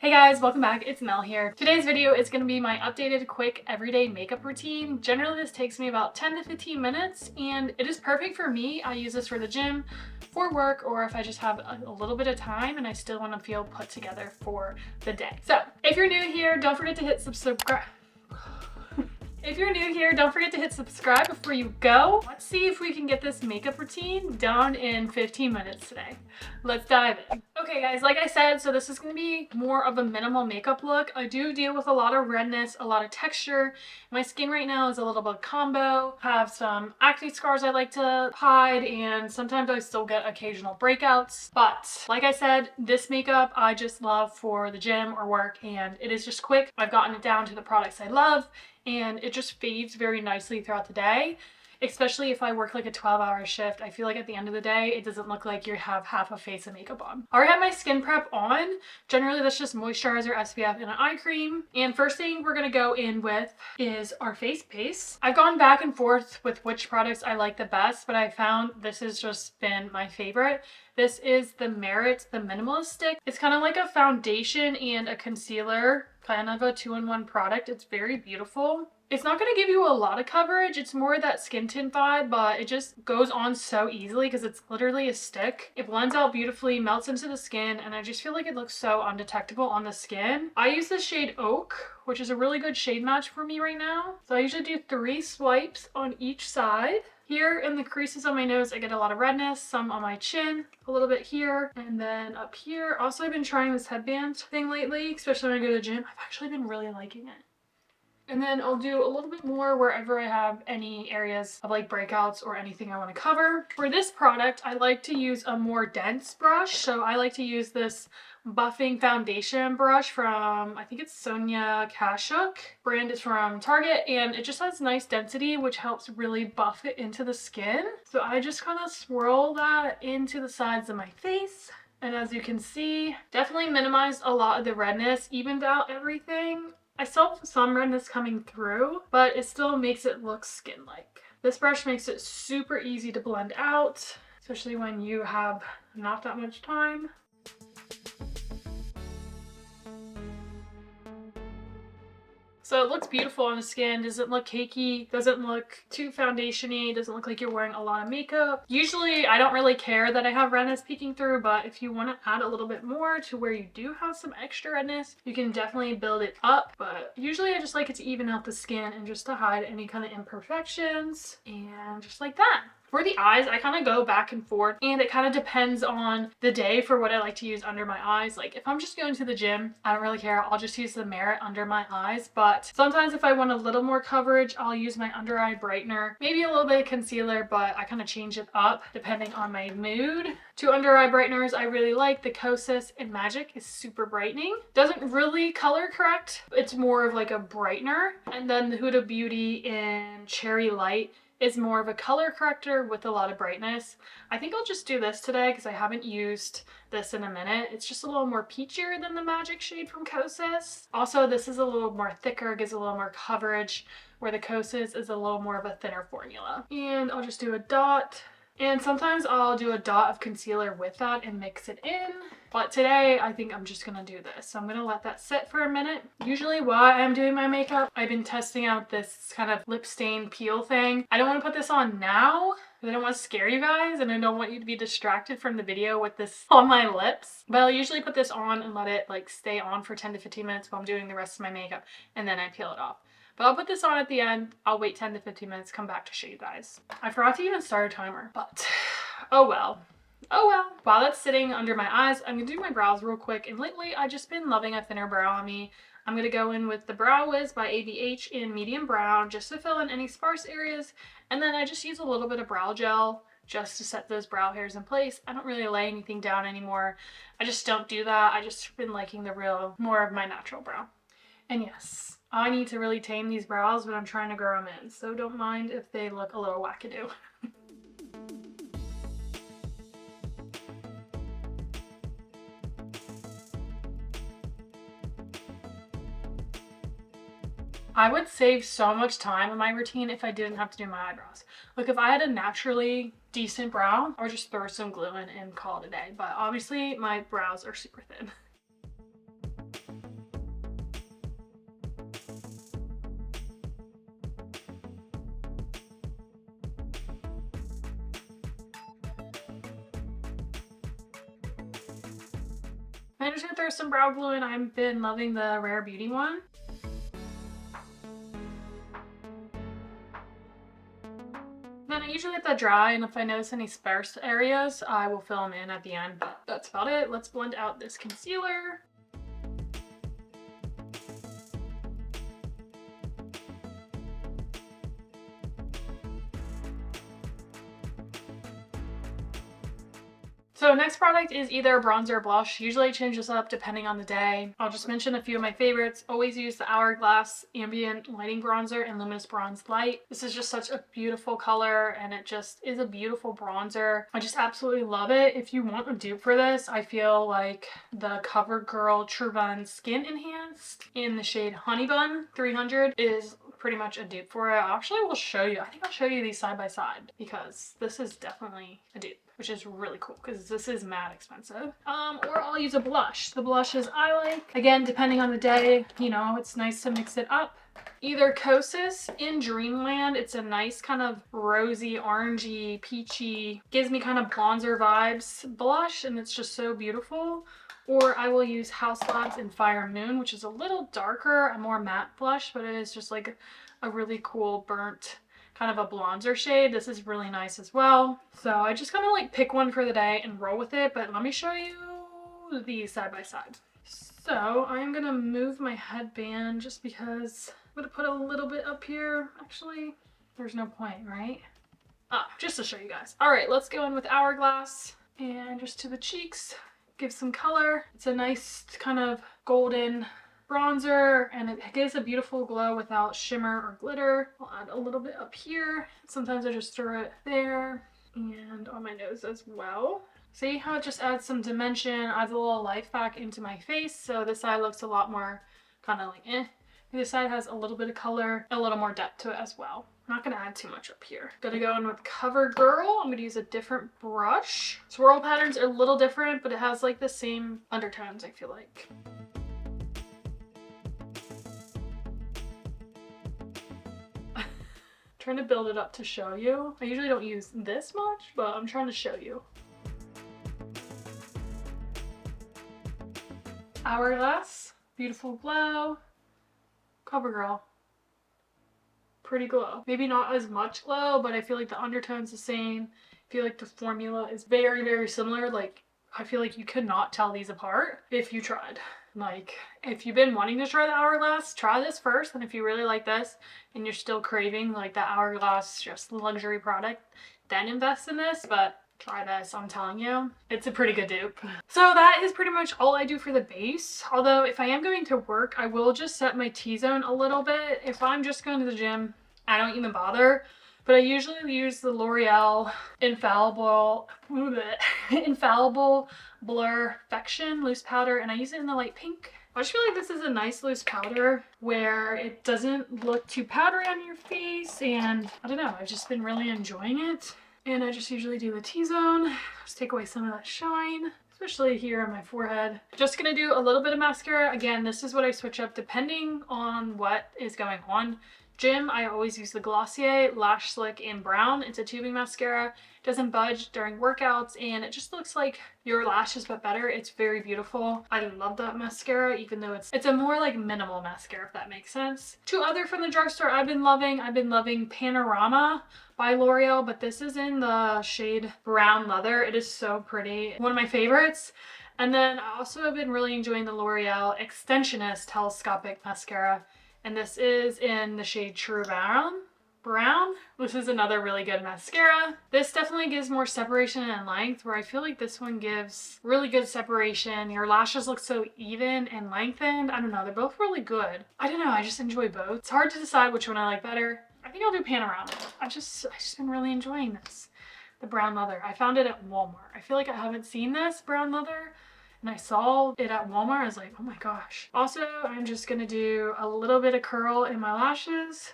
Hey guys, welcome back. It's Mel here. Today's video is going to be my updated quick everyday makeup routine. Generally this takes me about 10 to 15 minutes and it is perfect for me. I use this for the gym, for work, or if I just have a little bit of time and I still want to feel put together for the day. So if you're new here, don't forget to hit subscribe. If you're new here, don't forget to hit subscribe before you go. Let's see if we can get this makeup routine done in 15 minutes today. Let's dive in. Okay guys, like I said, so this is going to be more of a minimal makeup look. I do deal with a lot of redness, a lot of texture. My skin right now is a little bit combo. I have some acne scars I like to hide, and sometimes I still get occasional breakouts. But like I said, this makeup I just love for the gym or work, and it is just quick. I've gotten it down to the products I love, and it just fades very nicely throughout the day. Especially if I work like a 12-hour shift, I feel like at the end of the day, it doesn't look like you have half a face of makeup on. I already have my skin prep on. Generally, that's just moisturizer, SPF, and an eye cream. And first thing we're gonna go in with is our face base. I've gone back and forth with which products I like the best, but I found this has just been my favorite. This is the Minimalist stick. It's kind of like a foundation and a concealer, kind of a two-in-one product. It's very beautiful. It's not going to give you a lot of coverage. It's more that skin tint vibe, but it just goes on so easily because it's literally a stick. It blends out beautifully, melts into the skin, and I just feel like it looks so undetectable on the skin. I use the shade Oak, which is a really good shade match for me right now. So I usually do 3 swipes on each side. Here in the creases on my nose, I get a lot of redness, some on my chin, a little bit here, and then up here. Also, I've been trying this headband thing lately, especially when I go to the gym. I've actually been really liking it. And then I'll do a little bit more wherever I have any areas of like breakouts or anything I want to cover. For this product, I like to use a more dense brush. So I like to use this buffing foundation brush from, I think it's Sonia Kashuk. Brand is from Target, and it just has nice density, which helps really buff it into the skin. So I just kind of swirl that into the sides of my face. And as you can see, definitely minimized a lot of the redness, evened out everything. I still have some redness coming through, but it still makes it look skin-like. This brush makes it super easy to blend out, especially when you have not that much time. So it looks beautiful on the skin, doesn't look cakey, doesn't look too foundation-y, doesn't look like you're wearing a lot of makeup. Usually I don't really care that I have redness peeking through, but if you want to add a little bit more to where you do have some extra redness, you can definitely build it up. But usually I just like it to even out the skin and just to hide any kind of imperfections, and just like that. For the eyes, I kind of go back and forth, and it kind of depends on the day for what I like to use under my eyes. Like if I'm just going to the gym, I don't really care. I'll just use the Merit under my eyes. But sometimes if I want a little more coverage, I'll use my under eye brightener, maybe a little bit of concealer, but I kind of change it up depending on my mood. 2 under eye brighteners I really like. The Kosas and Magic is super brightening. Doesn't really color correct. It's more of like a brightener. And then the Huda Beauty in Cherry Light is more of a color corrector with a lot of brightness. I think I'll just do this today because I haven't used this in a minute. It's just a little more peachier than the Magic shade from Kosas. Also, this is a little more thicker, gives a little more coverage, where the Kosas is a little more of a thinner formula. And I'll just do a dot. And sometimes I'll do a dot of concealer with that and mix it in. But today, I think I'm just gonna do this. So I'm gonna let that sit for a minute. Usually while I'm doing my makeup, I've been testing out this kind of lip stain peel thing. I don't wanna put this on now, because I don't want to scare you guys, and I don't want you to be distracted from the video with this on my lips. But I'll usually put this on and let it like stay on for 10 to 15 minutes while I'm doing the rest of my makeup, and then I peel it off. But I'll put this on at the end. I'll wait 10 to 15 minutes, come back to show you guys. I forgot to even start a timer, but oh well. Oh well. While that's sitting under my eyes, I'm gonna do my brows real quick. And lately, I've just been loving a thinner brow on me. I'm gonna go in with the Brow Wiz by ABH in medium brown, just to fill in any sparse areas. And then I just use a little bit of brow gel just to set those brow hairs in place. I don't really lay anything down anymore. I just don't do that. I just been liking the more of my natural brow. And yes, I need to really tame these brows, but I'm trying to grow them in. So don't mind if they look a little wackadoo. I would save so much time in my routine if I didn't have to do my eyebrows. Like if I had a naturally decent brow, I would just throw some glue in and call it a day. But obviously my brows are super thin. I'm just gonna throw some brow glue in. I've been loving the Rare Beauty one. Then I usually let that dry, and if I notice any sparse areas, I will fill them in at the end, but that's about it. Let's blend out this concealer. So next product is either a bronzer or blush. Usually I change this up depending on the day. I'll just mention a few of my favorites. Always use the Hourglass Ambient Lighting Bronzer in Luminous Bronze Light. This is just such a beautiful color, and it just is a beautiful bronzer. I just absolutely love it. If you want a dupe for this, I feel like the CoverGirl True Bun Skin Enhanced in the shade Honey Bun 300 is pretty much a dupe for it. I actually will show you. I think I'll show you these side by side because this is definitely a dupe, which is really cool because this is mad expensive. Or I'll use a blush. The blushes I like, again, depending on the day, you know, it's nice to mix it up. Either Kosas in Dreamland. It's a nice kind of rosy, orangey, peachy, gives me kind of bronzer vibes blush, and it's just so beautiful. Or I will use House Labs in Fire Moon, which is a little darker, a more matte blush, but it is just like a really cool burnt kind of a bronzer shade. This is really nice as well. So I just kind of like pick one for the day and roll with it, but let me show you these side by side. So I'm gonna move my headband just because I'm gonna put a little bit up here. Actually, there's no point, right? Just to show you guys. All right, let's go in with Hourglass and just to the cheeks. Give some color. It's a nice kind of golden bronzer, and it gives a beautiful glow without shimmer or glitter. I'll add a little bit up here. Sometimes I just throw it there and on my nose as well. See how it just adds some dimension, adds a little life back into my face. So this side looks a lot more kind of like eh. This side has a little bit of color, a little more depth to it as well. I'm not going to add too much up here. Gonna go in with CoverGirl. I'm going to use a different brush. Swirl patterns are a little different, but it has like the same undertones, I feel like. Trying to build it up to show you. I usually don't use this much, but I'm trying to show you. Hourglass, beautiful glow. CoverGirl, pretty glow. Maybe not as much glow, but I feel like the undertone's the same. I feel like the formula is very, very similar. Like, I feel like you could not tell these apart if you tried. Like, if you've been wanting to try the Hourglass, try this first, and if you really like this and you're still craving like the Hourglass just luxury product, then invest in this. But try this, I'm telling you, it's a pretty good dupe. So that is pretty much all I do for the base. Although if I am going to work, I will just set my T-zone a little bit. If I'm just going to the gym, I don't even bother. But I usually use the L'Oreal Infallible Blurfection loose powder, and I use it in the light pink. I just feel like this is a nice loose powder where it doesn't look too powdery on your face, and I don't know, I've just been really enjoying it. And I just usually do the T-zone, just take away some of that shine, especially here on my forehead. Just gonna do a little bit of mascara. Again, this is what I switch up depending on what is going on. Gym, I always use the Glossier Lash Slick in Brown. It's a tubing mascara. It doesn't budge during workouts, and it just looks like your lashes but better. It's very beautiful. I love that mascara, even though it's a more like minimal mascara, if that makes sense. Two other from the drugstore I've been loving Panorama by L'Oreal, but this is in the shade Brown Leather. It is so pretty. One of my favorites. And then I also have been really enjoying the L'Oreal Extensionist Telescopic Mascara. And this is in the shade True Brown. This is another really good mascara. This definitely gives more separation and length, where I feel like this one gives really good separation. Your lashes look so even and lengthened. I don't know, they're both really good. I don't know, I just enjoy both. It's hard to decide which one I like better. I think I'll do Panorama. I've just been really enjoying this. The Brown Leather. I found it at Walmart. I feel like I haven't seen this Brown Leather, and I saw it at Walmart. I was like, oh my gosh. Also, I'm just gonna do a little bit of curl in my lashes.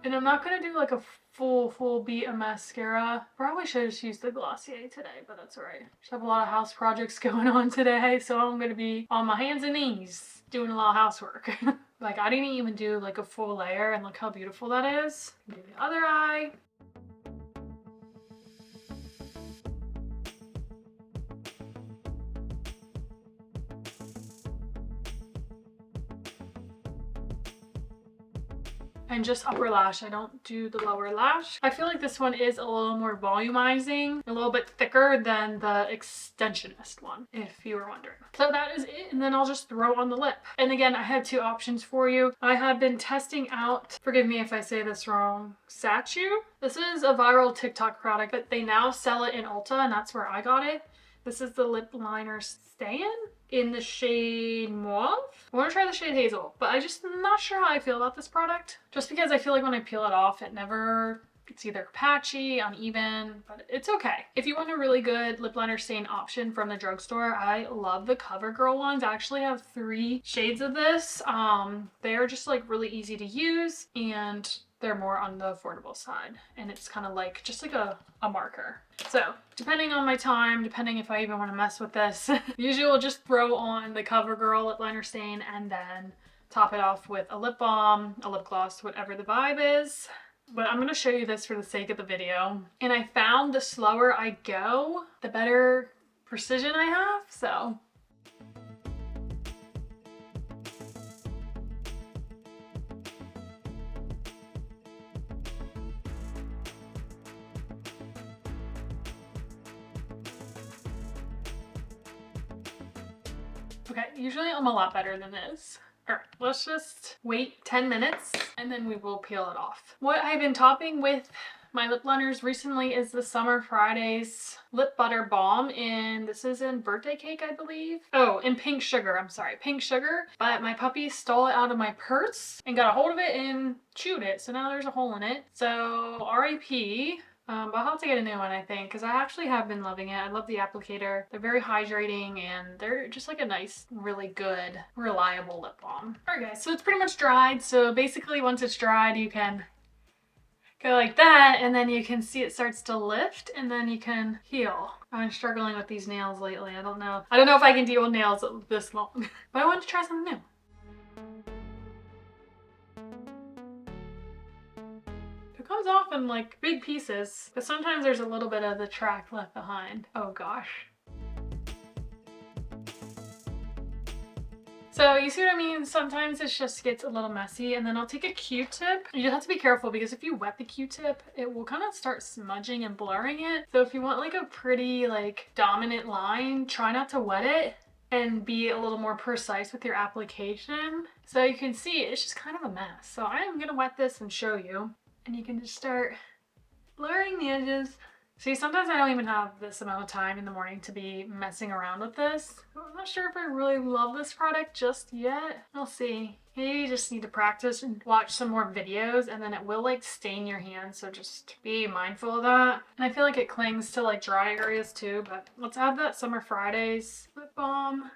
And I'm not gonna do like a full beat of mascara. Probably should have just used the Glossier today, but that's all right. Just have a lot of house projects going on today, so I'm gonna be on my hands and knees doing a lot of housework. Like, I didn't even do like a full layer, and look how beautiful that is. Do the other eye. and just upper lash. I don't do the lower lash. I feel like this one is a little more volumizing, a little bit thicker than the extensionist one, if you were wondering. So that is it, and then I'll just throw on the lip. And again, I have two options for you. I have been testing out, forgive me if I say this wrong, Satchu. This is a viral TikTok product, but they now sell it in Ulta, and that's where I got it. This is the lip liner Stan in the shade Mauve. I want to try the shade Hazel, but I just not sure how I feel about this product. Just because I feel like when I peel it off, it's either patchy, uneven, but it's okay. If you want a really good lip liner stain option from the drugstore, I love the CoverGirl ones. I actually have 3 shades of this. They are just like really easy to use, and they're more on the affordable side, and it's kind of like just like a marker. So depending on my time, depending if I even want to mess with this, usually we'll just throw on the CoverGirl lip liner stain and then top it off with a lip balm, a lip gloss, whatever the vibe is. But I'm going to show you this for the sake of the video, and I found the slower I go, the better precision I have. So okay, usually I'm a lot better than this. All right, let's just wait 10 minutes and then we will peel it off. What I've been topping with my lip liners recently is the Summer Fridays Lip Butter Balm, and this is in Birthday Cake, I believe. Oh, in Pink Sugar, I'm sorry, Pink Sugar. But my puppy stole it out of my purse and got a hold of it and chewed it, so now there's a hole in it. So RIP. But I'll have to get a new one, I think, because I actually have been loving it. I love the applicator. They're very hydrating, and they're just like a nice, really good, reliable lip balm. Alright guys, so it's pretty much dried. So basically once it's dried, you can go like that, and then you can see it starts to lift, and then you can heal. I'm struggling with these nails lately. I don't know if I can deal with nails this long. But I wanted to try something new. It comes off in like big pieces, but sometimes there's a little bit of the track left behind. Oh gosh. So you see what I mean? Sometimes it just gets a little messy, and then I'll take a Q-tip. You just have to be careful because if you wet the Q-tip, it will kind of start smudging and blurring it. So if you want like a pretty like dominant line, try not to wet it and be a little more precise with your application. So you can see it's just kind of a mess. So I am gonna wet this and show you. And you can just start blurring the edges. See, sometimes I don't even have this amount of time in the morning to be messing around with this. I'm not sure if I really love this product just yet. We'll see. Maybe you just need to practice and watch some more videos, and then it will like stain your hands, so just be mindful of that. And I feel like it clings to like dry areas too, but let's add that Summer Fridays lip balm.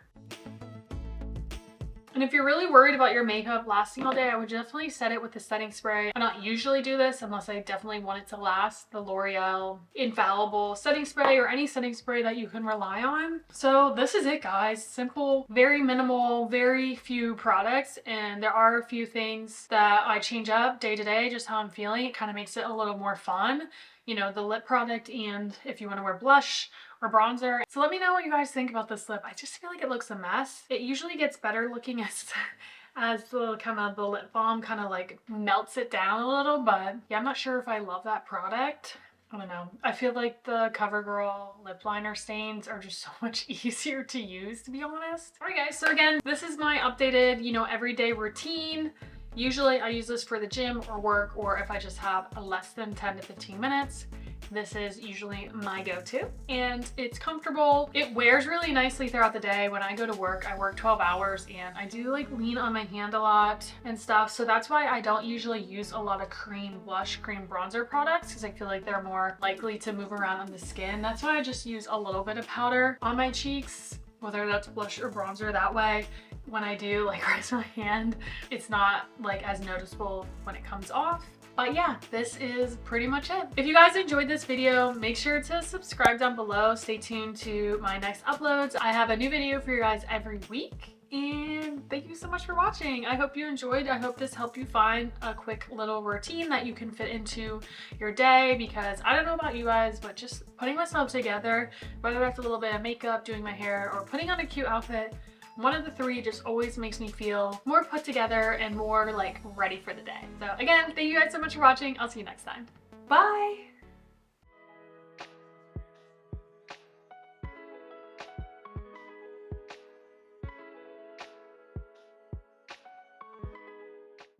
And if you're really worried about your makeup lasting all day, I would definitely set it with a setting spray. I don't usually do this unless I definitely want it to last. The L'Oreal Infallible setting spray, or any setting spray that you can rely on. So this is it, guys. Simple, very minimal, very few products. And there are a few things that I change up day to day, just how I'm feeling. It kind of makes it a little more fun. You know, the lip product, and if you want to wear blush or bronzer. So let me know what you guys think about this lip. I just feel like it looks a mess. It usually gets better looking as the kind of the lip balm kind of like melts it down a little, but yeah, I'm not sure if I love that product. I don't know. I feel like the CoverGirl lip liner stains are just so much easier to use, to be honest. All right guys, so again, this is my updated, you know, everyday routine. Usually I use this for the gym or work, or if I just have a less than 10 to 15 minutes. This is usually my go-to, and it's comfortable. It wears really nicely throughout the day. When I go to work, I work 12 hours, and I do like lean on my hand a lot and stuff. So that's why I don't usually use a lot of cream blush, cream bronzer products, because I feel like they're more likely to move around on the skin. That's why I just use a little bit of powder on my cheeks, whether that's blush or bronzer. That way, when I do like raise my hand, it's not like as noticeable when it comes off. But yeah, this is pretty much it. If you guys enjoyed this video, make sure to subscribe down below. Stay tuned to my next uploads. I have a new video for you guys every week. And thank you so much for watching. I hope you enjoyed. I hope this helped you find a quick little routine that you can fit into your day, because I don't know about you guys, but just putting myself together, whether it's a little bit of makeup, doing my hair, or putting on a cute outfit, one of the three just always makes me feel more put together and more like ready for the day. So again, thank you guys so much for watching. I'll see you next time. Bye!